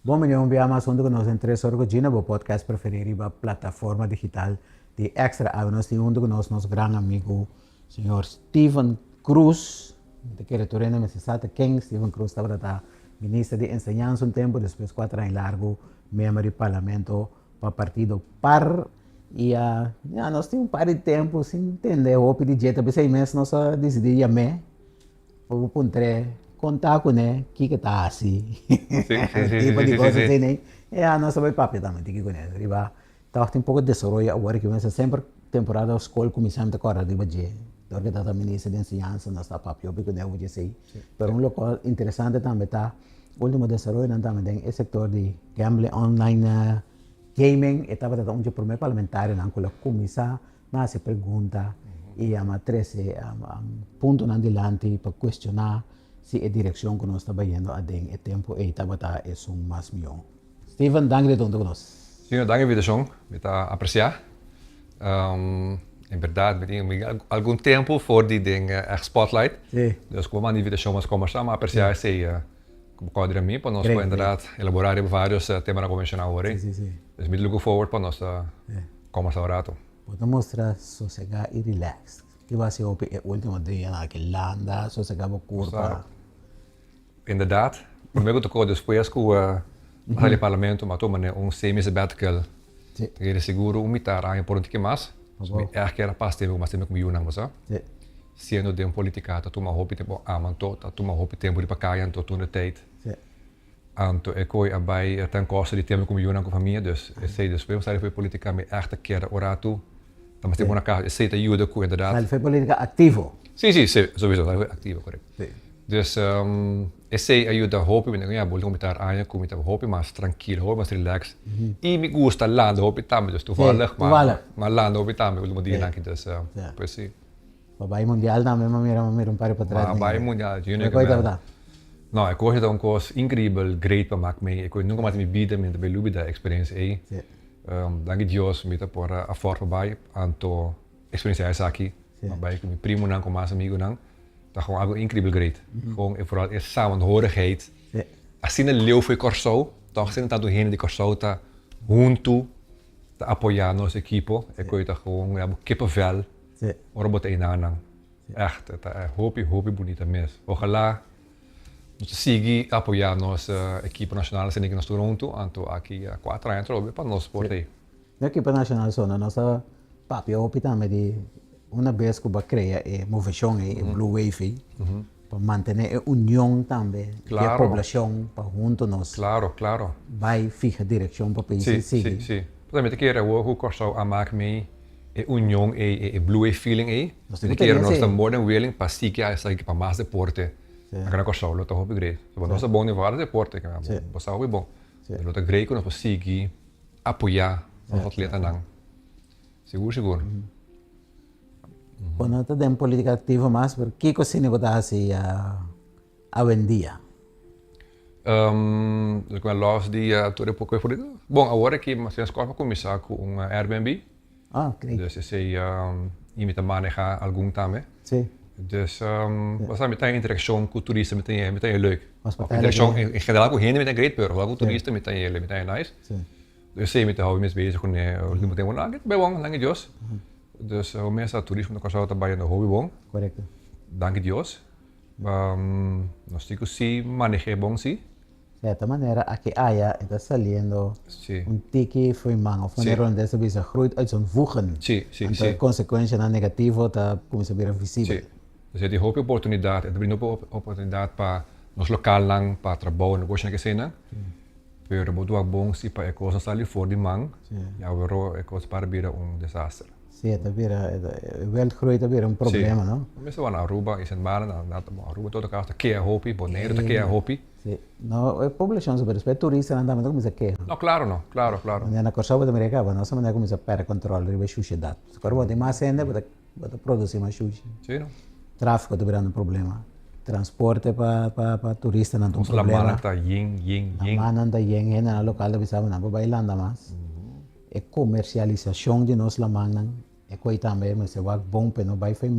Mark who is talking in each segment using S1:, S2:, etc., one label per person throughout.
S1: Bom, meu nome é mais que nós em 3 horas com Gino, o podcast preferido da plataforma digital de Extra. Nós temos com nós nosso grande amigo, senhor Steven Croes. De que retorno me sabe quem Steven Croes estava da ministra de Enseñanza tempo, depois 4 anos largo, membro do parlamento para o partido PAR. E nós temos par de tempo sem entender o que de jeito, mas 6 meses nós decidimos chamar, para encontrar, contar com ele, o que está assim. Tipo de coisa assim, né? E a nossa vai papo também, tem que conhecer. Riba, tá tem um pouco de desenvolvimento agora que começa sempre temporada da escola começamos a correr riba de, porque tá também ministra de ensinança, nós tá papo, eu porque não vou dizer. Mas local interessante também tá, o último desenvolvimento também tem o setor de gambling online, gaming, estava tratando de primeiro parlamentário, não quando começar, mas se pergunta e a matriz ponto na dilante para questionar se a direção que nós estamos indo a den o tempo e estava é mais melhor. Steven, danke por estar conosco.
S2: Sim, danke wieder schon, mit apreciar. Em verdade, we hebben algum tempo voor die dingen echt spotlight.
S1: Sí.
S2: Dus como uma invitação mais comercial, mas apreciar esse como quadro mim, para nós inderdaad elaborar vários temas convencionais hoje.
S1: Sí.
S2: Dus me look forward para nós conversar rato.
S1: Podemos mostrar sossegar e relax. Que vai ser o último dia naquele landa, sossegar o corpo.
S2: Inderdaad. Primeiro tocou depois que o parlamento matou um semi-sabbatical.
S1: Sí.
S2: Que é seguro imitar a política mais. Eigenlijk era pas tempo, mas tempo que eu não gosto. Sendo de política, tu uma roupa tempo amanto, tu uma roupa tempo de pacaia, tu na tijd. Anto eu coi abai ten koste de tempo com eu não com família, dus eu sei dus we zijn voor politica me echt keer oratu. Dan mas tempo na casa, eu sei te ajuda com inderdaad.
S1: Ele foi política ativo.
S2: Sim, sowieso, ativo, correto. Dus eu sei ajuda roupa, me ganha bolo comitar aia, comitar roupa mais tranquilo, mais relax. E me gusta lando roupa também, dus toevallig, maar lando roupa também, o dia naqui dus pois sim.
S1: Babai mundial também, mas um par para trás.
S2: Babai mundial,
S1: Junior. Coisa
S2: não, eu gosto de uma coisa incrível, great para mim. Eu nunca mais me vida, me bem lube da experiência aí. Danke Deus, me tá por a forma babai, anto experiência essa aqui. Babai com meu primo não, com mais amigo não. Dat gewoon algo incrível great. Gewoon vooral eerst samenhorigheid. Als je een leeuw voor Corso, dan zijn het doorheen die Corso ta junto te apoiar nosso equipo. Ik weet dat gewoon ja, kippenvel. Robot een aan. Echt, het is hopi bonita mes. Ojalá nos siga apoiar nosso equipo nacional sem que nós Toronto, anto aqui 4 anos trobe para nós por aí.
S1: Na equipa nacional só nossa papel hopi também de uma vez que vai criar a movição Blue Wave para manter a união também
S2: claro.
S1: Da população para junto nós.
S2: Claro.
S1: Vai ficar direção para o país.
S2: Sim. Portanto, que era o Corso a marcar me a união e Blue Wave feeling aí. De que era nós estamos more than willing para seguir essa aqui para mais deporte. Agora Corso lo tá hopi great. So nós bom em vários deportes, que é bom. Bom. Lo tá great que nós seguir apoiar os atletas não. Seguro.
S1: Quando nós temos política ativa mais, por que você negocia assim a vendia?
S2: Com a loja de tudo um pouco política. Bom, agora que nós temos que começar com um Airbnb.
S1: Great.
S2: Dus sei imita manejar algum também.
S1: Sim.
S2: Dus was dan meteen interação com toeristen meteen leuk. Interação in geral com gente meteen great, pero com toeristen meteen nice. Dus sei met hou mes bezig com o meteen wona, bem bom, danke Deus. Dus o mês a turismo no Corso trabalha no hobby bom.
S1: Correto.
S2: Danke Deus. Nós temos que manejar bom sim.
S1: De certa maneira, aqui está saliendo tiki foi manga. Van de ronde dessa vez groeit uit zo'n voegen.
S2: Sim.
S1: De consequência negativa está começando a vir visível.
S2: Dus het is een oportunidade, het is een oportunidade para nos local lang, para trabalhar no gosto na cena. Pero muito bom se para a coisa sair fora de mão. E agora a coisa para vir desastre.
S1: Sim, está vira, wereldgroei está vira problema, não?
S2: Meestal van Aruba is het maar Aruba tot elkaar te keer hopi, Bonaire te keer hopi.
S1: Sim, não, a população sobre respeito turista não também começa a querer.
S2: Não, claro.
S1: Na Corso da América, nós também começa a perder controle de sociedade. Se agora tem mais ainda, para produzir mais sushi.
S2: Sim.
S1: Tráfico está virando problema. Transporte para turista não tem problema.
S2: Os lamanan tá yin.
S1: Lamanan tá yin, na local da bisaba não vai landa mais. A comercialização de nós lamanan é coisa também, mas é algo bom para não vai fazer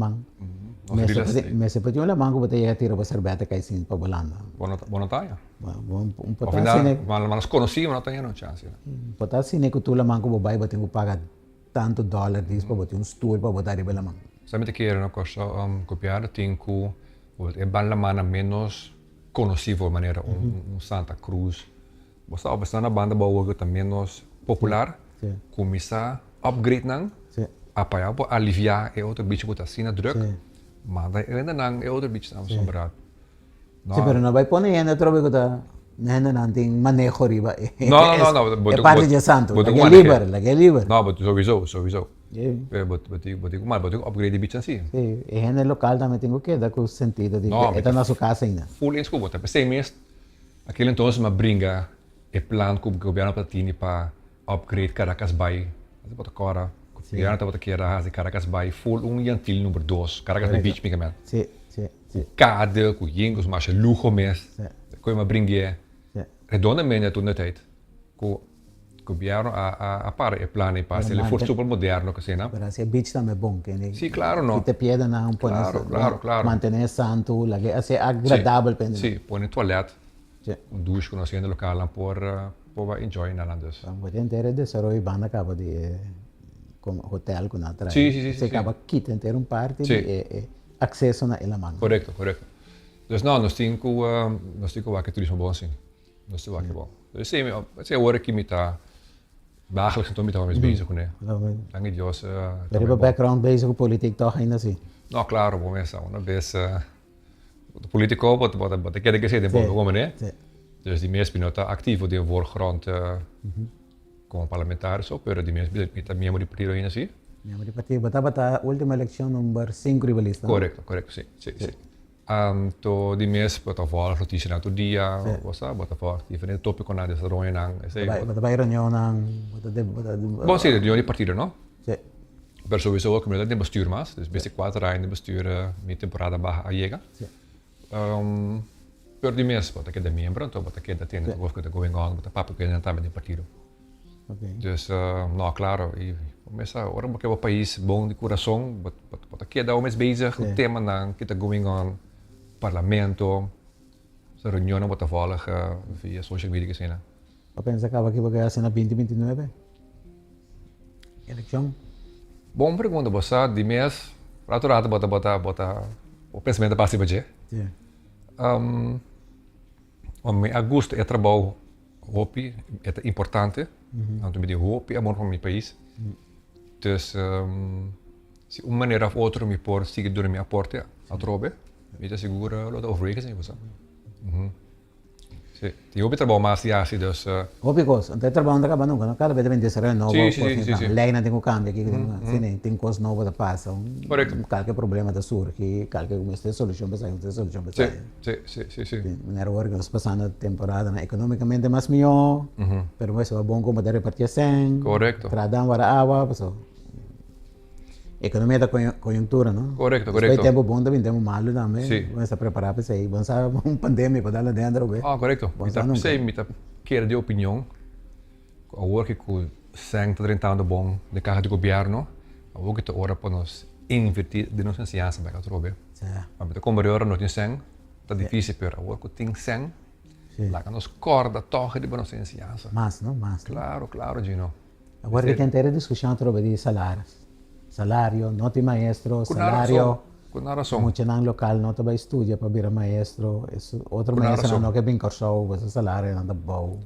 S1: Mas se pode olhar mango botar ia tirar para serbeta que assim para bolanda.
S2: Buona taia.
S1: Botar
S2: Final, mas nós conhecíamos, não tem não chance.
S1: botar assim que tu la mango bobai botar que pagar tanto dólar disso para botar tour para botar riba la mango.
S2: Sabe que era uma coisa copiar tem que é bem la mana menos conhecido maneira Santa Cruz. Você está na banda boa que também menos popular. Começar upgrade não. Apa para aliviar é outro bicho botar assim na druk. Mas ainda não é outro bicho estamos sobrado.
S1: Sim, pero não vai pôr ainda trobe que tá não tem manejo riba.
S2: Não.
S1: É parte de santo. Like é livre.
S2: Não, mas sowieso. Mas upgrade bicho assim.
S1: Sim, e gente local também tem que dar com sentido de que está na sua casa ainda.
S2: Full em escubo, tá? Pensei mesmo, aquele então se me brinca é plano que o governo para para upgrade Caracas Bay, mas bota agora, o governo está para querer fazer Caracas Bay full yantil número 2, Caracas Beach mesmo.
S1: Sim.
S2: Cada com jingles, mas luxo mesmo. Como me brinca, redondamente toda a tijd. O governo a para é plano para ser ele for super moderno que sei, não?
S1: Pero assim beach também é bom, que
S2: Sim, claro, não.
S1: Que te pieda não põe
S2: Claro.
S1: manter santo, like assim agradável para
S2: sim, põe toalete. Um duche que nós temos no local por enjoy na landes.
S1: Vamos inteiro desenvolver banda acaba de com hotel com atrás.
S2: Sim.
S1: Se acaba quita inteiro parte e acesso na ela manga.
S2: Correto. Dus não, nós temos que turismo bom assim. Nós temos que bom. Dus se hora que me tá dagelijks então me tá mais bezig com né. Dank Deus.
S1: Pero o background bezig com política toch ainda assim.
S2: Não, claro, bom essa, uma vez de político wat ik gezegd heb op né. Dus die meeste pinota actief de voorgrond como parlamentario so, pero die meeste met miembro de partido ainda assim.
S1: Miembro de partido, bata última eleição número 5 rivalista.
S2: Correto, sim. To die meeste bata volg notitie na to dia, bata volg diferente tópiko na desarrollo nang.
S1: Bata vai reunião nang,
S2: Bom, sim, de partido, não?
S1: Sim.
S2: Pero sowieso ook met de bestuur mas, dus beste quadra in de bestuur met temporada baja llega. Per di mes, wat ik de membro, to wat ik dat tiene que go going on, wat papo que não tá met partido. Dus nou claro, e começa ora porque o país bom de coração, wat ik da mes bezig, o tema nang kita going on parlamento, se reunião wat volg via social media gezien.
S1: Eu penso que aqui vai ganhar na 2029. Eleição.
S2: Bom pergunta, você de mês, rato bota o pensamento passivo de. Em agosto é trabalho hopi, é importante, então me digo hopi, amor para meu país. Dus se uma maneira ou outra me pôr seguir durante minha aporte a trobe, me te segura lo da overwegen zijn você. Sim, die hopi trabalho mais assim, dus.
S1: Hopi coisa, então trabalho não acaba nunca, não cada vez vem ser novo.
S2: Sim.
S1: Lei não tem o câmbio aqui, tem coisa nova da passa,
S2: Correto.
S1: Qualquer problema da surge, qualquer solução para sair,
S2: Sim.
S1: Maneira hora que nós passamos a temporada, economicamente mais melhor, pero mas é bom como dar repartir sem.
S2: Correto.
S1: Tradam para água, pessoal. Economia da conjuntura, não?
S2: Correto.
S1: Foi tempo bom também, tempo malo também.
S2: Sim.
S1: Vamos se preparar para sair. Vamos a pandemia para dar lá dentro, bem.
S2: Correto. Mita quer de opinião. O work que o sang está tentando bom de carga de governo, o que está hora para nós invertir de nossa ciência para outro bem. Mas mita como agora não tem sang, está difícil para o que tem sang. Lá que nós corda toque de nossa ciência.
S1: Mas, não?
S2: Claro, Gino.
S1: Agora que tem inteira discussão sobre salários. Salário, não tem maestro, salário.
S2: Com razão.
S1: Muito não local, não vai estudar para virar maestro. Outro maestro não quer bem cursar, mas o salário não está bom.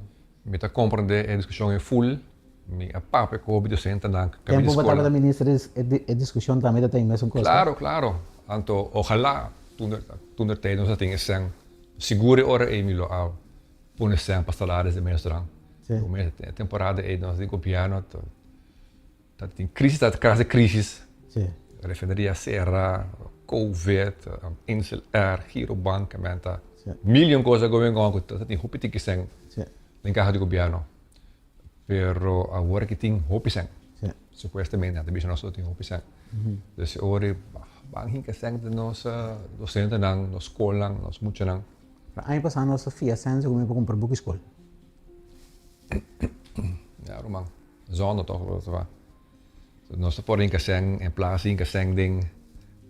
S2: Me está compreender a discussão é full. Me a papo que o docente não
S1: cabe de escola. Tempo da ministra a discussão também tem mesmo coisa.
S2: Claro. Então, ojalá toen tijd nós temos sang segure hora Emilio ao pôr sang para salários de maestro. A temporada é nós de governo. Dat in crisis, refineria Serra, Covid, Insel R, Girobank, miljoen coisas going on, dat in hopi tiki seng, in carro de governo. Pero agora que tem hopi seng, supostamente, até bicho nosso tem hopi seng. Dus ori bang hinka seng de nos docente nang, nos escola, nos mucho nang.
S1: Ano passado nossa filha seng, como para comprar book escola.
S2: Ja, romang, zonder toch wat. Nós podemos em plaats in ding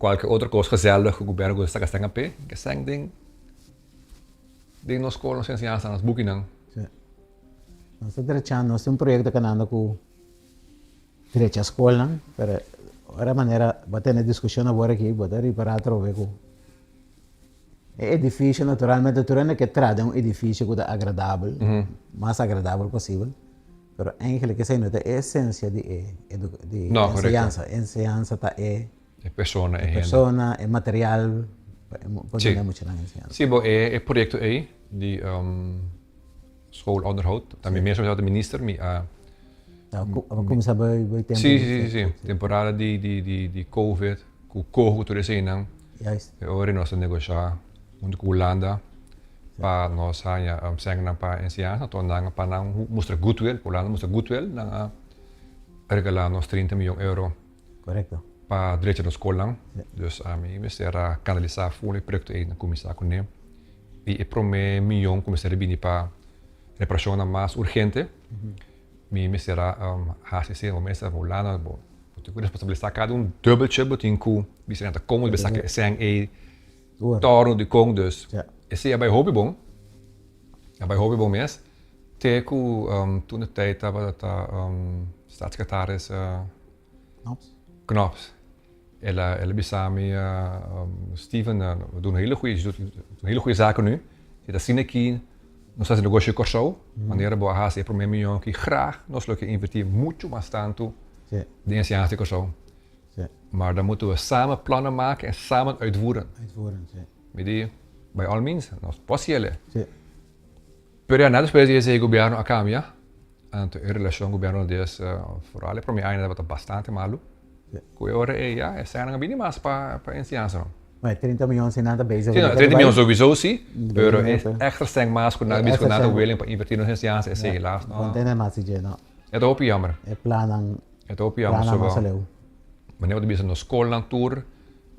S2: qualquer outra coisa gezellig que o governo gosta de gastar pé, que sang ding nos escola, nos ensinança, nos book não.
S1: Nós temos um projeto que anda com direito à escola, mas a maneira, batendo discussão agora aqui, botar e para trocar com é edifício naturalmente, tu não quer trazer um edifício que é agradável, mais agradável possível, mas eigenlijk que nota a essência de ensinança tá é
S2: persona,
S1: é material, pode dar muito na ensinança.
S2: Sim, bom, é projeto aí de schoolonderhoud, também mesmo já o minister,
S1: começar a tempo.
S2: Sim, temporada de Covid, com o corpo tudo isso aí não. Agora nós negociar com a Holanda para nós zeggen para ensinança, então nós para não mostrar goodwill, Holanda mostra goodwill, nós regalar nos 30 milhões euro.
S1: Correto.
S2: Para direito da escola, dus a mim será canalizar o projeto aí na comissão com ele e para mim milhão começar a vir para reparação mais urgente, me será assistir o mês da Holanda, porque a responsabilidade cada dubbeltje betinho, bisa na como bisa que sang e torno de com dus. Esse é bem hobby bom, mês. Teco toen de tijd dat staatssecretaris Knops. Ela bisa me Steven, we doen hele goede zaken nu. Dat zien ik nós fazemos negócio com o maneira boa raça é para mim que graag nós lo que investir muito mais tanto de ensinança com o maar dan moeten we samen plannen maken en samen uitvoeren. Met die bij all means nós possible. Pero nada depois esse governo a cambia, ante a relação governo des vooral para mim ainda é bastante malo. Que ora é sendo bem mais para ensinança.
S1: Mas 30 milhões sem nada bem.
S2: Sim, 30 milhões sowieso sim, pero extra sterk mais com nada bisco nada willing para investir na ensinança é helaas.
S1: Não tem mais de não.
S2: É top jammer.
S1: É planan.
S2: É top jammer so. Wanneer we bisa na school tour,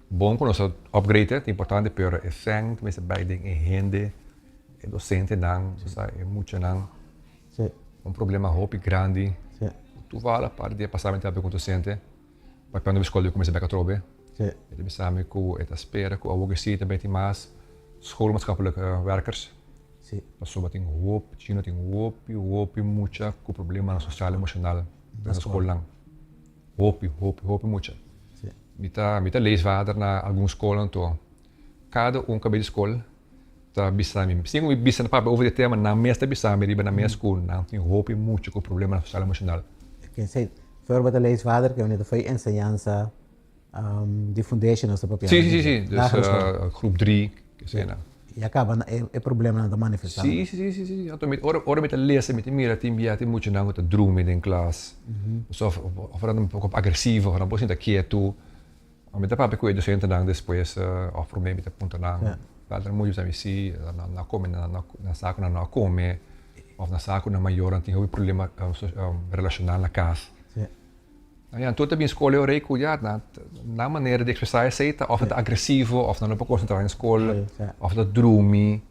S2: bom com nosso upgrade, é importante pero é sang, mas bij ding em rende, é docente não, é muito não. Problema hopi grande. Tu vala para de passar muito tempo com docente. Mas quando a escola começa a trobe. Ele samen com a espera, com a organisatie também tem mais schoolmaatschappelijke werkers. Dat is zo wat in hoop, Gino tem hoop, muita com problema social emocional na escola. Hoop, muita. Mita leesvader na algumas escolas então. Cada cabelo de escola tá bisami. Sim, we bisa na papo over the tema na mesma bisami riba na minha escola, não tem hoop muito com problema social emocional.
S1: Quem sei, for wat de leesvader que onde foi ensinança de foundation nessa papel.
S2: Sim. Dus groep 3, que sei lá.
S1: E acaba é problema na manifestação.
S2: Sim. Ora met lezen met mira tem muito não com droom in classe. So of um pouco agressivo, ou não pode estar quieto. Mas tá para que docente não depois offer me met ponto não. Padre muito sabe se na come na saco na come of na saco na maior tem um problema relacional na casa. Ja, toen heb je in school heel reiko, na maneira de expressar aceita, of het agressivo, of dan op een concentratie in school, of dat droomy,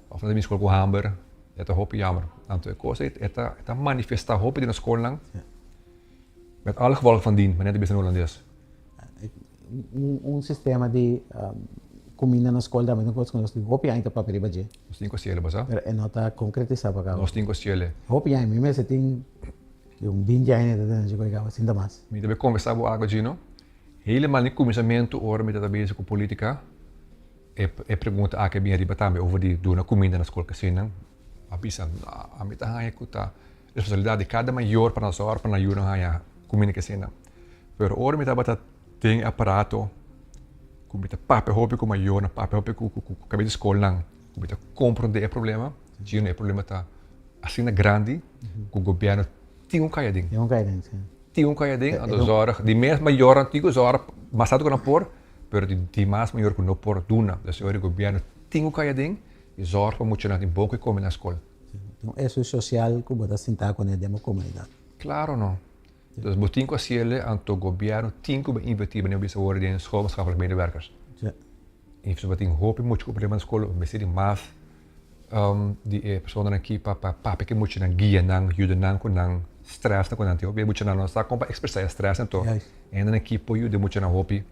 S2: of dat in school com hamber, het is hoop jammer. Dan toen ik het manifesta hoop in de school lang, met alle gevolgen van dien, maar net een Hollandees.
S1: Sistema de comida na escola também não pode conhecer hoop já ainda papel baje.
S2: Nós temos que ser, basa?
S1: É nota concretizar para cá.
S2: Nós temos que ser.
S1: Hoop já mesmo se tem um binja ainda de coisa assim da mais.
S2: Me deve conversar com algo Gino. Helemaal niet commissamiento ora met dat bezig com política. É pergunta a que bem riba também over die doen comida na escola que não. A bisa a meta hanya kuta. Responsabilidade de cada maior para nós para ajudar hanya comida que não. Pero ora meta bata tem aparato. Comida papel hopi com maior na papel hopi com cabelo de escola não. Comida compreender o problema. Gino é problema tá assim na grande com o governo tem caiadinho. Tem caiadinho, a zorg, die mais maior antigo zorg, mas sabe que não por, pero die mais maior que não por duna, dus o governo tem caiadinho e zorg para muito na bom que come na escola.
S1: Então isso é social que você sentar com a demo comunidade.
S2: Claro não. Dus botin com asiele anto governo tem que investir bem bisa worden in schoolmaatschappelijke medewerkers. E isso botin hoop muito com problema na escola, mas die mais die personen aqui para que muito na guia não, ajuda não com não stress na quando eu muito na nossa compa expressar stress então ainda na equipe eu de muito na hopi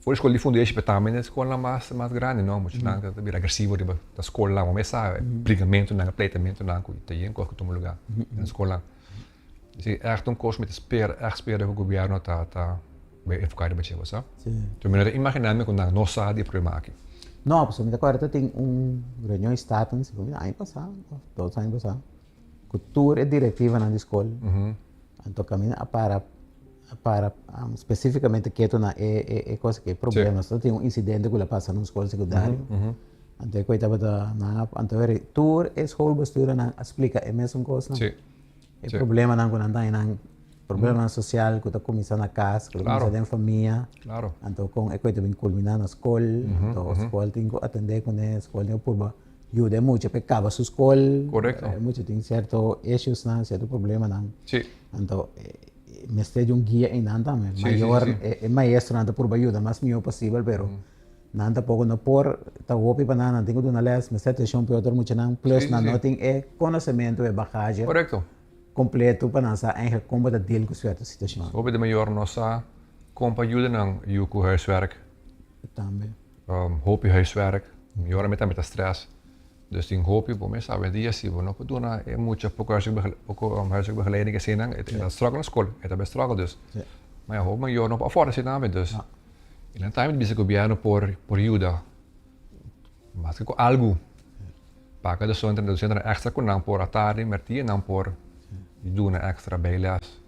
S2: Voor de escola de fundation, mas também na escola mais grande, não? Muito não, que é agressivo, da escola lá, mas sabe, brigamento, não, pleitamento, não, que tem coisa que toma lugar na escola. Sim, echt coisa met echt speren que o governo tá bem enfocado para você, sabe? Então, eu imaginar-me quando nós sabe de problema aqui.
S1: Não, pessoal, agora tem reunião estatal, ano passado, 2 anos passados, cultura é diretiva na escola, então caminha para especificamente que é na coisa que é problema, só tem incidente que passa na escola secundária, então eu estava na então tour é escola bastura na explica é mesmo coisa, é problema não quando anda problema social que está começando na casa, que começa dentro da família, então com é coisa bem culminar na escola, então a escola tem que atender com a escola tem por ajuda muito para acabar sua escola, muito tem certo issues não, certo problema não, então mestre de guia em nada também, maior é maestro nada por ajuda, mas melhor possível, pero nada pouco não por tá hopi para nada, tem que dar les, mestre de chão para outro muito não, plus não tem é conhecimento é bagagem, completo para nós eigenlijk como dat deel com certa situação.
S2: Hoop de maior nossa compa ajuda não, eu com huiswerk.
S1: Também.
S2: Hoop je huiswerk, maior met stress. Dus die hoop je, bom, me sabe dia se vou não poder na é muito pouco huiswerk begeleiding que senang, é struggle na escola, é também struggle dus. Mas hoop maior não afora se não dus. E na time bisa governo por ajuda. Mas que algo. Paga de centro extra com não por atarde, mertia não por die doen extra bijles.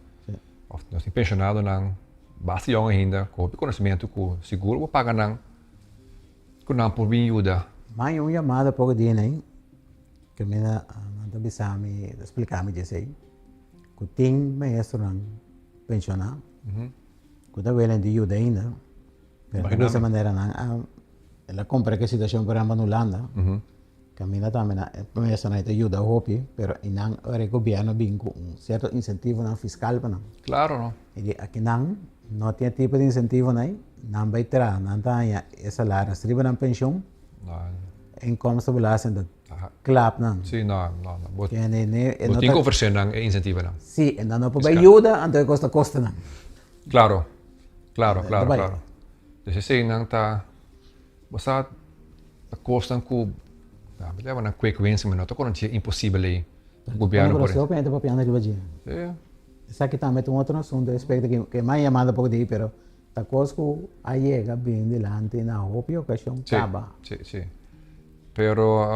S2: Of als die pensionado nang basta jongen ainda, com conhecimento com seguro, vou pagar nang com não por bem ajuda.
S1: Mas uma chamada pouco dia nem que me não bisa me explicar-me disso aí. Que tem maestro nang pensionado, que tá vendo de ajuda ainda. Dessa maneira nang ela compra que situação para a Holanda. Camina também começa a te ajuda a hopi, pero inang o governo bingo certo incentivo na fiscal para não.
S2: Claro, não.
S1: E aqui não tem tipo de incentivo não vai ter, não tem salário, se riba na pensão, income stabilização da clap não.
S2: Sim, não. Não tem conversão não é incentivo não.
S1: Sim, não pode ajuda, então custa não.
S2: Claro. Dus se não tá, você tá custa com mas leva na quick wins, mas não tô com é impossível aí. O governo
S1: por isso. Eu penso para piano de badia. Essa aqui também tem outro assunto, respeito que mais chamada por aí, pero tá coisa que aí chega bem delante na roupa ocasião acaba.
S2: Sim. Pero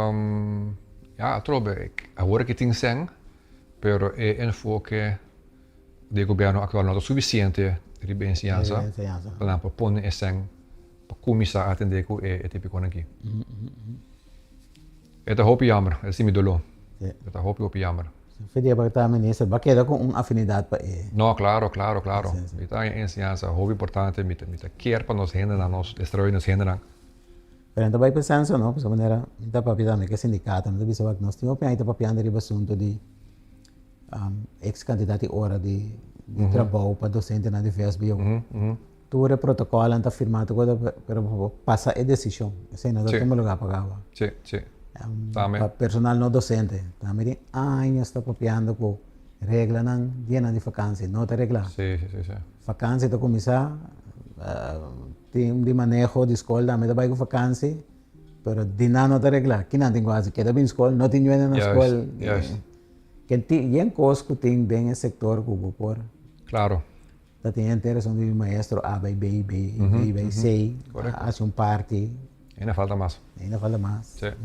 S2: trobe agora que tem sen, pero é enfoque do governo atual não é suficiente de ensinança para pôr sen para começar a atender com é típico aqui. É da hoop jammer, é assim me dolou. É da hoop jammer.
S1: Fedia para estar ministro, vai quedar com uma afinidade para ele.
S2: Não, claro. Está em ensinança, hoop importante, me quer para nos render, nos destruir nos render.
S1: Pero então vai pensando, não, de maneira, da papel também que sindicato, não deve ser que nós temos para papel de assunto de ex-candidato hora de trabalho para docente na DFSB. Todo o protocolo está firmado, pero passa a decisão, assim não tem lugar para pagar.
S2: Sim.
S1: Para personal não docente, também tem anos está copiando com regra não dia de vacância, não tem regra.
S2: Sim.
S1: Vacância está começar, tem de manejo de escola, também vai com vacância, pero de nada não tem regra. Que não tem quase, que está bem escola, não tem ninguém na escola. Que tem coisas que tem bem o setor que o por.
S2: Claro.
S1: Tem interação de maestro A, B, B, C, hace parte.
S2: Ainda falta mais.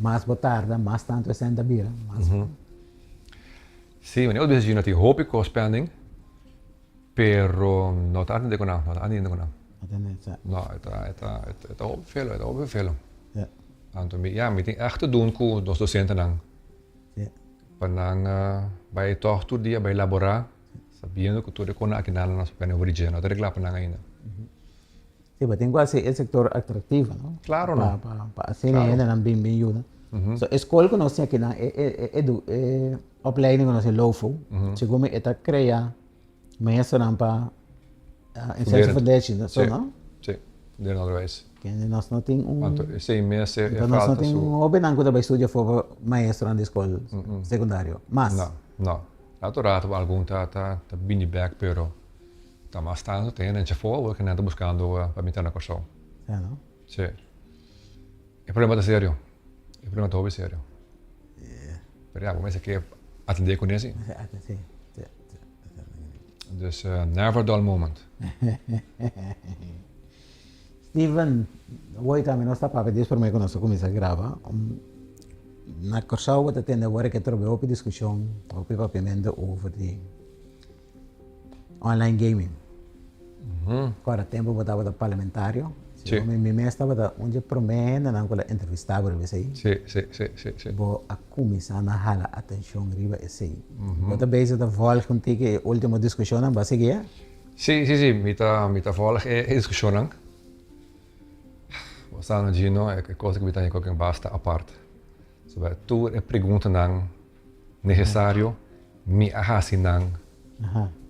S1: Mais botarda, mais tanto é da bira.
S2: Sim, mas eu vejo que hope com spending, pero não está atendendo não. Não, está hope veel. Então, me tem echt te doen com os docentes não. Para vai toch todo dia vai elaborar, sabendo que tudo é com aqui na nossa pena origem, não tem reclamo para ainda.
S1: Sim, mas tem quase o setor atrativo, não?
S2: Claro, não.
S1: Para assim ainda não bem ajuda. So escola que nós temos aqui na opleiding que nós temos low segundo me está criar maestro não para inserção foundation, só não?
S2: Sim, de outra vez.
S1: Que nós não tem
S2: Sim, mas
S1: então nós não tem open que vai estudar for maestro na escola secundário, mas
S2: não. Lato algum tá bem back, pero tá mais tanto tem a gente for que não está buscando para meter na questão.
S1: ¿no?
S2: Sí. El problema es serio. El problema todo es serio. Pero ja, mensen que atender con eso.
S1: Sí.
S2: Dus never dull moment.
S1: Steven, hoy también está para pedir por mí que nosotros comienza a grabar. Na corso wat het in de werk het er op discussie op papiermente over die online gaming. Agora tempo botava da parlamentario.
S2: Sì.
S1: Mi mesta bota onde promena na quella intervistava per sei.
S2: Sì.
S1: Bo a cominciare a hala attenzione riba e sei. Bota base da vol contigo che ultima discussione ba seguir?
S2: Sì, mita volg e discussione. We staan Gino, e cosa che mi taglia che basta apart. So tu e pergunta nang necessario mi ahasi nang.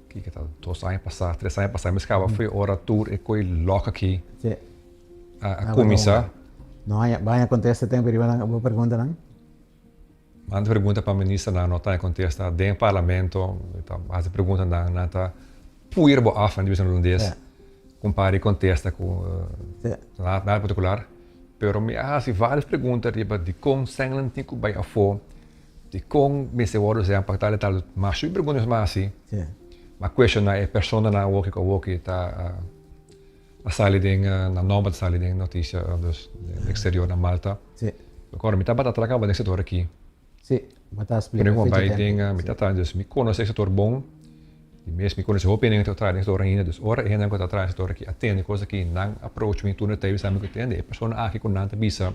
S2: Kijk het 2 anos passar, 3 anos passar, mas acaba foi hora tour e coi loca aqui.
S1: Sim.
S2: A comissar.
S1: Não vai acontecer tempo riba nang boa pergunta nang.
S2: Manda pergunta para ministra na nota e contesta dentro do parlamento, então as pergunta nang tá puir bo af na divisão holandês. Compare e contesta com nada particular. Pero me hace várias perguntas de como senglen tico bij afo, de como me se worden zijn partij tal, maar su perguntas maar assim. Maar question na persona na walkie tá a sali ding na nome sali ding notícia dus exterior na Malta. Agora me tá batata acaba de setor aqui.
S1: Sim, batata explica.
S2: Pero bij dingen me tá dus me conhece setor bom. Die meeste me conhece opening te traden setor ainda dus ora e não conta traden setor aqui atende coisa que não approach me tudo teve sabe que atende e persona aqui com nanta bisa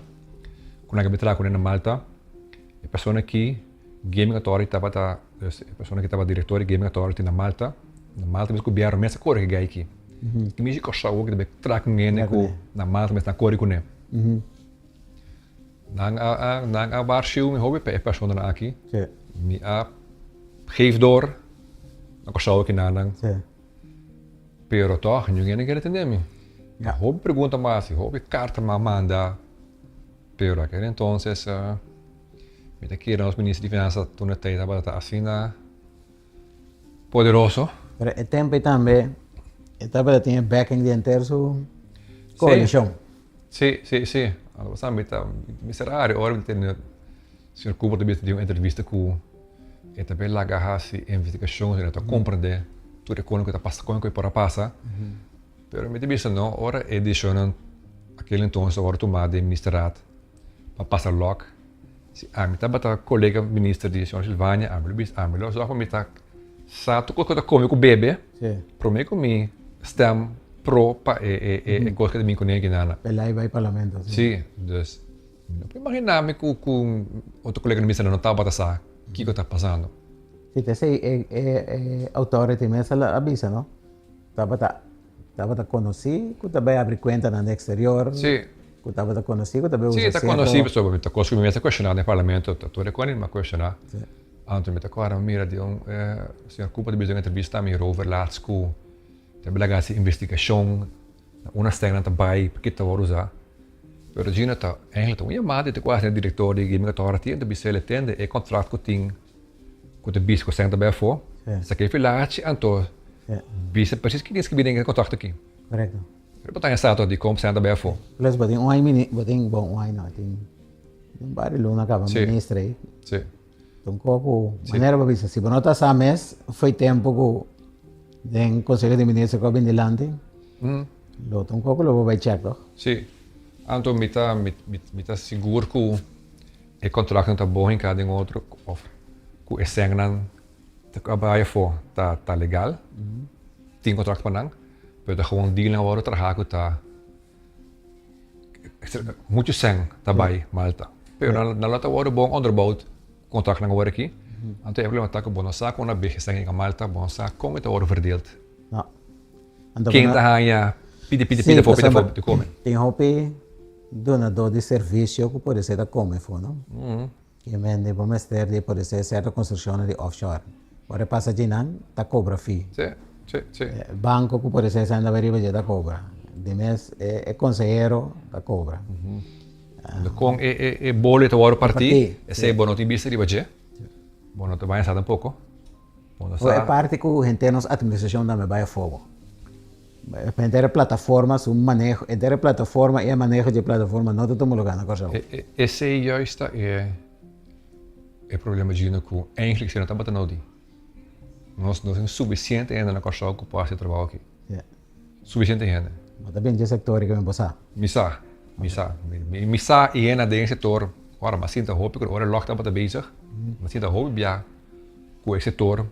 S2: com a betra com na Malta e persona aqui gaming authority tava dus persona que tava diretor de gaming authority na Malta me descobriram messa cor que gai aqui que me diz que o que deve track ngene com na Malta mas na cor com né nang a waarschuw me hobby pe persona aqui me a geef door ako sa akin nanang. Pero toch, ninguém quer entender-me. Houve pergunta mais, houve carta mais manda. Pero aquele então, me daqui os ministros de finanças tu não tem nada assim poderoso.
S1: Pero o tempo também, estava tinha backing de inteiro coalição.
S2: Sim. Algo sabe, me será raro agora ter senhor Cooper de uma entrevista com e também lá garrasse investigação para compreender tudo aquilo que está passando com o para passar. Pero me disse não, ora edição aquele então agora tomada de ministeriado para passar logo. Se a mim tá colega ministro de Silvânia, a melhor só para mim tá sato que eu come com bebê. Prometo que me stem pro pa e coisa que me conhece nada.
S1: Lá vai parlamento.
S2: Sim, dus imagina-me com outro colega ministro não estava passar. O que está passando?
S1: Sim, esse authority mesmo avisa, não? Estava conhecido, que também abre conta no exterior.
S2: Sim.
S1: Que estava conhecido, também
S2: usa. Sim, está conhecido, sobre está coisa que me está questionando no parlamento, está tudo reconhecido, mas questionar. Antes me está claro, mira, de senhor Cooper de uma entrevista me over laat school, também lá essa investigação, uma stengna também, porque está a usar. Pero Gino está eigenlijk een maand de quase diretor de gaming authority en de bisele tende e contract com ting com de bis com senta bem for. Essa que filate anto. Bisa precies que diz que bem contract aqui.
S1: Correto.
S2: Pero botar essa de como senta bem for.
S1: Plus botin um mini botin bom não tem. Um bar luna acaba ministra aí.
S2: Sim.
S1: Então como maneira para bisa se bonota sa mês foi tempo com den conselho de ministro com bem delante. Lo então como lo vai check, não?
S2: Sim. Anto me tá seguro que o contrato não tá bom em cada outro, ou que o sengnan trabalha for tá legal, tem contrato para não, mas tá gewoon deal agora trabalhar que tá muito seng trabalho Malta, pero na lata agora bom onderbouwd contract não agora aqui, anto é problema tá que bom saco na big seng em Malta bom saco como tá agora verdeeld.
S1: Não.
S2: Quem tá ganha pide for de comer.
S1: Tem hopi donador de serviço que pode ser da Comefo, não? Que vende para mestre de pode ser certa construção de offshore. Pode passar de nan, tá cobra fee.
S2: Sim.
S1: Banco que pode ser sendo veriba já da cobra. De mês é conselheiro da cobra.
S2: Com boleto agora partir, esse é bom não tem visto de budget. Bom não te vai passar um pouco.
S1: É parte que a gente nos administração também vai a fogo. Entire plataformas, manejo, entire plataforma e manejo de plataforma não está homologado na coisa.
S2: Esse é juist o problema Gino que eigenlijk se não está batendo ali. Nós temos suficiente ainda na coisa que pode ser trabalho aqui. Suficiente ainda.
S1: Mas também de sector que vem passar.
S2: Misa e ainda de setor. Ora, mas sinta hoop que ora locht dat bezig. Maar sinta hoop ja, com esse setor.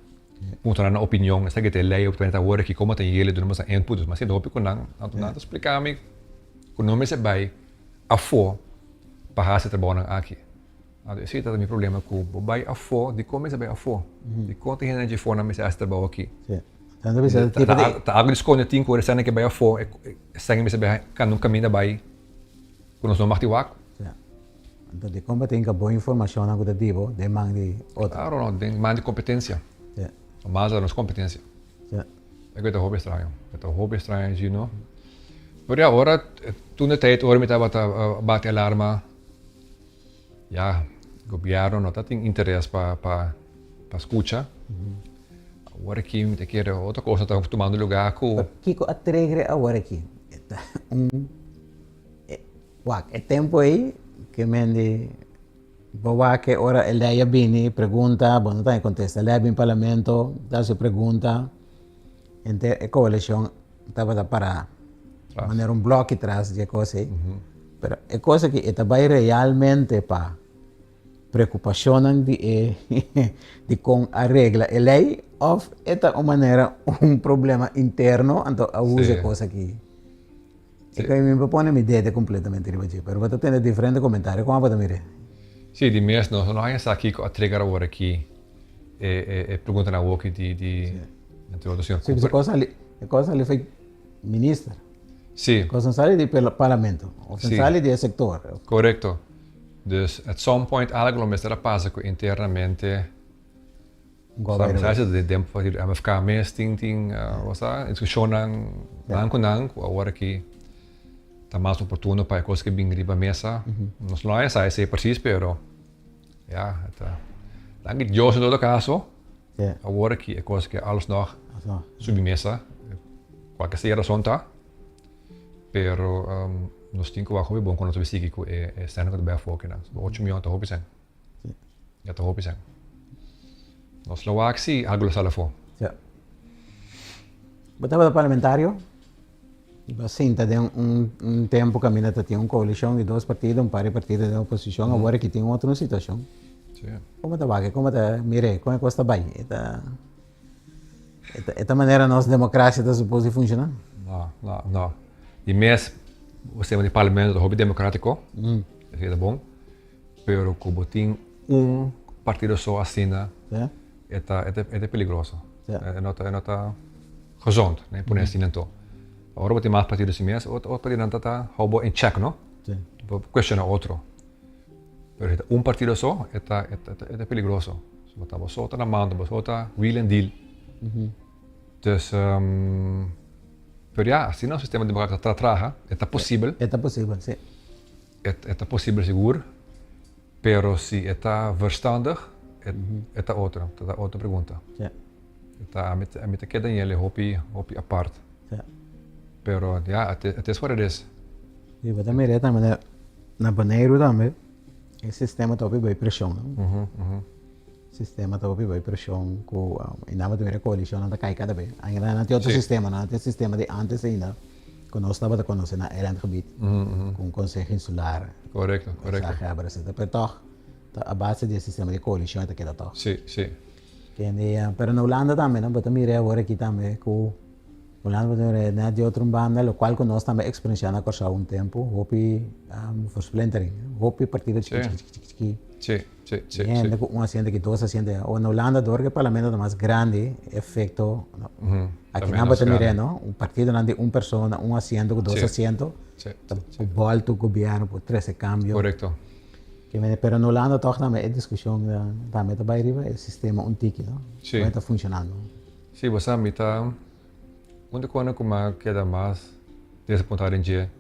S2: Punto na opinião, essa que te lei o planeta agora que como tem ele do nosso input, mas sinta hoop que não nada explicar me que não me se vai a for para se trabalhar aqui. Esse é o meu problema com o vai a for, de como se vai a for. De quanto gente de for na me se trabalhar aqui.
S1: Então, deve ser tipo de...
S2: Tá algo desconto tem que ser que vai a for, sem me se vai no caminho da vai. Quando nós não martiwaco.
S1: Então, de como tem que boa informação na coisa tipo, demanda de outra.
S2: Claro, não, demanda de competência. Mas a nossa competência. É que é hobby estranho. É hobby estranho, Gino. Por agora, tu na tijd, hoor me estava bate alarma. Ja, o governo não tem interesse para escutar. Agora aqui, me quer outra coisa, está tomando lugar com...
S1: Kiko, atreve agora aqui. É tempo aí que me boa que ora ele aí bem pergunta, bom, não tem contesta, ele aí bem parlamento, dá sua pergunta, então a coalição estava para maneira bloco atrás de coisa aí, mas é coisa que está vai realmente para preocupação de com a regra, ele aí ou é uma maneira problema interno, então a usa coisa que e que me propone uma ideia completamente diferente, mas você tem diferentes comentários, como você mira?
S2: Sim, de mesmo, não é aqui que a tregar agora aqui é pergunta na walk de introdução.
S1: Sim, a coisa ali foi ministra.
S2: Sim.
S1: Coisa sai de parlamento, ou sai de sector.
S2: Correto. Dus at some point algo me estará passa internamente. Governo. Sabe de tempo para a ficar mais ting was da discussão nan com agora aqui está mais oportuno para coisas que bem riba mesa. Nós não é essa precis, pero ja, está. Dan que Deus em todo caso. Agora aqui é coisa que alles nog subir mesa. Qualquer seja a razão tá. Pero nós temos que ver bom quando nós vemos que é cena que vai focar nas 8 milhões de hobbies sen. Ja, de hobbies sen. Nós lo axi algo sala fo.
S1: Ja. Botava parlamentario. Sim, tem tempo que a mina tinha uma coalição de dois partidos, par de partidos de oposição, agora que tem outra situação. Como está vai? Como está? Mire, como é que está vai? Esta maneira nossa democracia está suposta funcionar?
S2: Não. E mesmo o sistema de parlamento do hobby democrático, é bom, pero como tem partido só assina, é perigoso. É não está gezond, né? Por assim então. Agora tem mais partidos assim mesmo, outro partido não está em check, não? Questiona outro. Pero partido só é perigoso. Estava só na mão, só está wheel and deal. Dus, pero ja, assim não o sistema democrático trabalha, é possível.
S1: É possível, sim.
S2: É possível seguro, pero se é verstandig, é outra pergunta. A mim queda ele hopi apart. Pero ja, het is wat het is.
S1: E você mira também na banheiro também, o sistema está sob pressão, não? Sistema está sob pressão com ainda não tem coalição não está cai cada vez. Ainda não tem outro sistema, não tem sistema de antes ainda. Quando nós estava conhecendo na era gebied, com o Conselho Insular.
S2: Correto.
S1: Mas toch, a base do sistema de coalição está queda toch.
S2: Sim.
S1: Pero na Holanda também, não? Você mira agora aqui também com Holanda de outro banda, o qual nós também experienciamos na coisa há tempo, hopi versplintering, hopi partido chiqui. Sim. Com assento que dois assentos. Ou na Holanda, do parlamento mais grande, efeito. Aqui não você mira, não? Partido não de pessoa, assento com dois assentos. O volta o governo por 13 cambios.
S2: Correto.
S1: Pero na Holanda toch também é discussão também está bem riba, é sistema tique, não? Como está funcionando?
S2: Sim, você me está quando como queda mais desse ponto em dia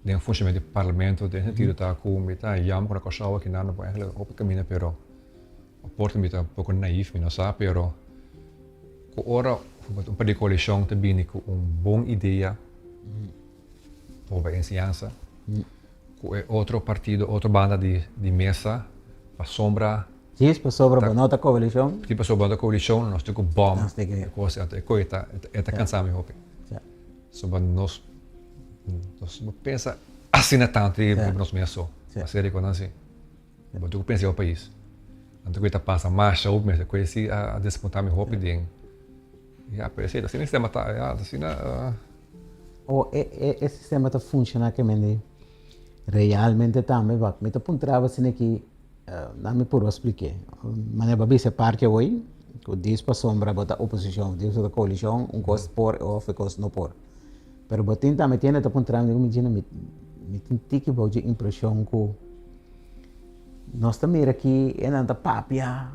S2: de funcionamento do parlamento, de sentido tá com me tá jam com a coisa que não pode eigenlijk op caminho, pero a porta me tá pouco naif, me não sabe, pero ora um par de coalição também com boa ideia para a ensinança. Com outro partido, outra banda de mesa, para sombra.
S1: Sim, para sobra para nota coalição.
S2: Tipo sobre a coalição, nós temos bom.
S1: Nós temos
S2: coisa, é cansado, meu hope. Sobre nós pensa assim não tanto e nós mesmos. Mas é reconhece. Mas eu penso ao país. Então que passa marcha ou mesmo conheci a disputar meu hope de. Já pensei, assim sistema tá, assim
S1: esse sistema está funcionando que me realmente também vai. Me tá apontava assim aqui, não me por explicar. Mas é para ser parte hoje, que diz para sombra botar oposição, diz para coalição, coisa por ou coisa não por. Pero botin também tem até apontava me diz me tem que botar impressão que nós também aqui é nada papia,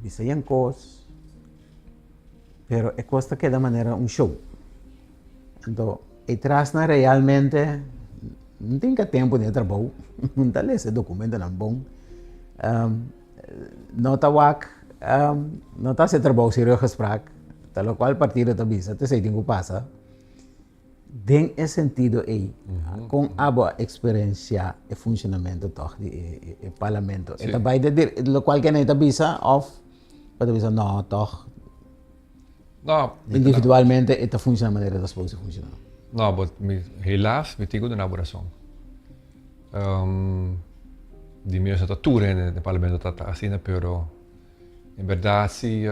S1: isso é coisa. Pero é coisa que da maneira show. Então, e traz na realmente não tem que tempo de trabalho, não está esse documento não bom, não está não está se trabalho serious gesprek, tal qual partido está bisa, até sei que passa, tem esse sentido aí, com a boa experiência e funcionamento toch do parlamento, e também de qual que não está bisa, of, para bisa não toch, individualmente está funcionando da maneira das coisas funcionam.
S2: Não, mas helaas, we tegen de elaboração. Die meer zat toer in het parlement dat assim, pero in verdade se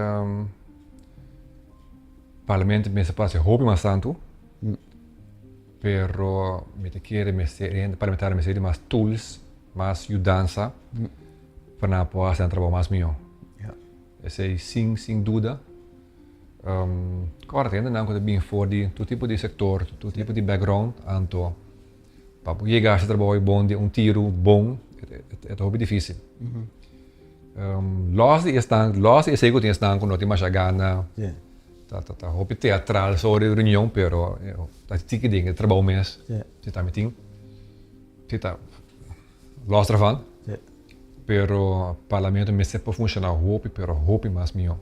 S2: parlamento me se passa hobby mais tanto, pero me te quiere me ser parlamentario me ser mais tools, mais ajudança para poder fazer trabalho mais melhor. Esse sem dúvida. Claro, ainda não bem for de todo tipo de sector, todo tipo de background, então para chegar a trabalho bom de tiro bom é muito difícil. Los é sei que estão com não mais gana, tá hobby teatral sobre reunião, pero tá tique ding trabalho mês, se tá meeting, se tá los travan, pero parlamento me se pode funcionar hobby, pero hobby mais melhor.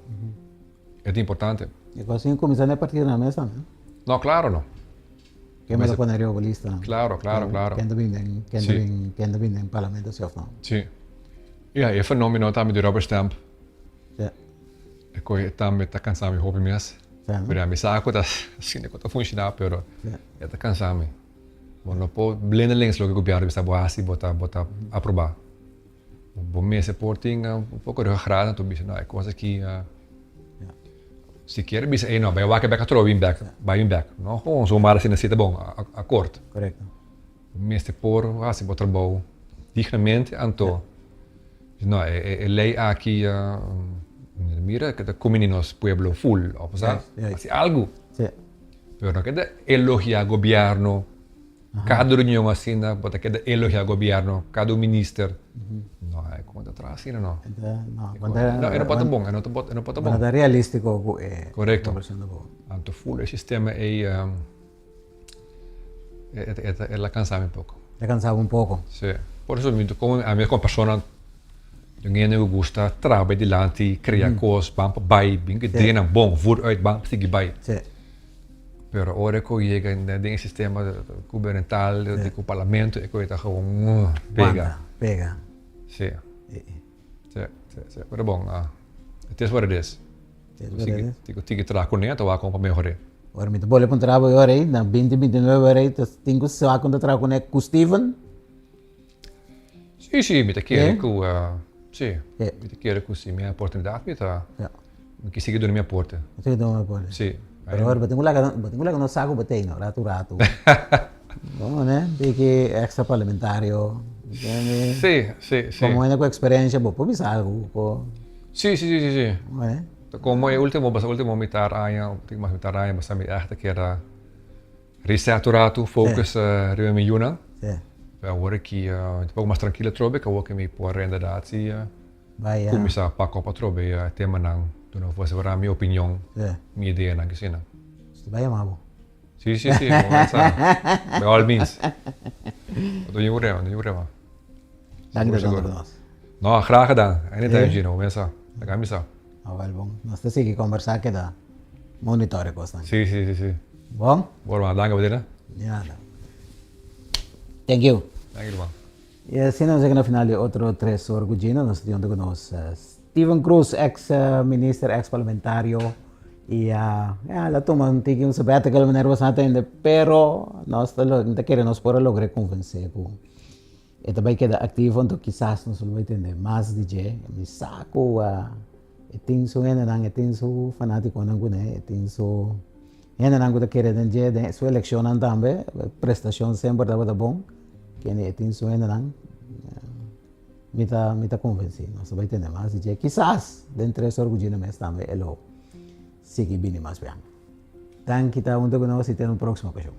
S2: É importante.
S1: E assim começar a partir da mesa, não?
S2: Não, claro, não.
S1: Que me lo poneria o lista.
S2: Claro.
S1: Que anda bem em parlamento se não.
S2: Sim. Ja, é fenômeno também de rubber stamp.
S1: Sim.
S2: É que também tá cansado de hobby mesmo. Pero a mesa que tá assim que tá funcionando, pero é tá cansado. Bom, não pode blender links logo que o governo está boasi, botar aprovar. Bom, mês é porting pouco de raro, então bicho, não é coisa que se quer bisa não vai wakker back throw back vai back não gewoon zomaar assim assim tá bom acordo
S1: correto
S2: mestre por assim botar bom dignamente anto não é lei aqui mira que tá comendo nos pueblo full ou sabe assim algo pero não queda elogiar governo cada reunião assim na bota queda elogiar governo cada ministro não é como atrás assim não não pode bom não pode bom
S1: não é realístico
S2: correto anto full o sistema é cansado pouco
S1: é cansado pouco
S2: sim por isso muito como a minha pessoa ninguém me gusta trabalhar de lante criar coisas para bem que treina bom vooruit bem seguir bem pero ahora que chega no sistema governamental do parlamento é que está gewoon
S1: pega
S2: sim mas bom it is what it is tigo que trabalhar com ele ou com melhorar
S1: agora me vou para trabalho agora aí na 2029 agora aí tenho que se quando trabalhar com Steven
S2: sim me te quero sim me te quero que se minha oportunidade me tá que siga do minha porta sim
S1: pero agora bating lá no saco batei no rato bom né porque extra parlamentario
S2: sim
S1: como ainda com experiência vou por isso algo
S2: sim
S1: né
S2: como é último mitar tem mais mitar mas também acho que era reseturato focus reunião agora que um pouco mais tranquilo trobe que eu que me por renda dati começar para copa trobe tema não tu não fosse para a minha opinião, minha ideia na questão.
S1: Vai amar.
S2: Sim, vamos lá. By all means. Doe je urema.
S1: Dank je wel.
S2: Nou, graag gedaan. Anytime, Gino. Mensen, dan gaan we zo.
S1: Ah, wel bom. Nós temos que conversar que dá. monitore costa.
S2: Sim.
S1: Bom?
S2: Bora, danke você.
S1: Yeah. Thank you.
S2: Danke, irmão.
S1: E assim nós chegamos no final de outro três horas Gino, nós temos com nós Steven Croes, ex-ministro, ex-parlamentario, e ela toma um tique um sabbatical maneira bastante ainda, pero nós não queremos por lograr convencer com e também queda ativo, então quizás nós vamos entender mais DJ, me saco e tem so e tem so fanático não né, e tem so não que quer de sua eleição também, prestação sempre dava bom, que ne tem so não me tá convencido, nós vamos entender mais DJ, quizás dentro desse orgulho mesmo também ele sigue bem mais bem. Então kita untuk nós e até no próximo episódio.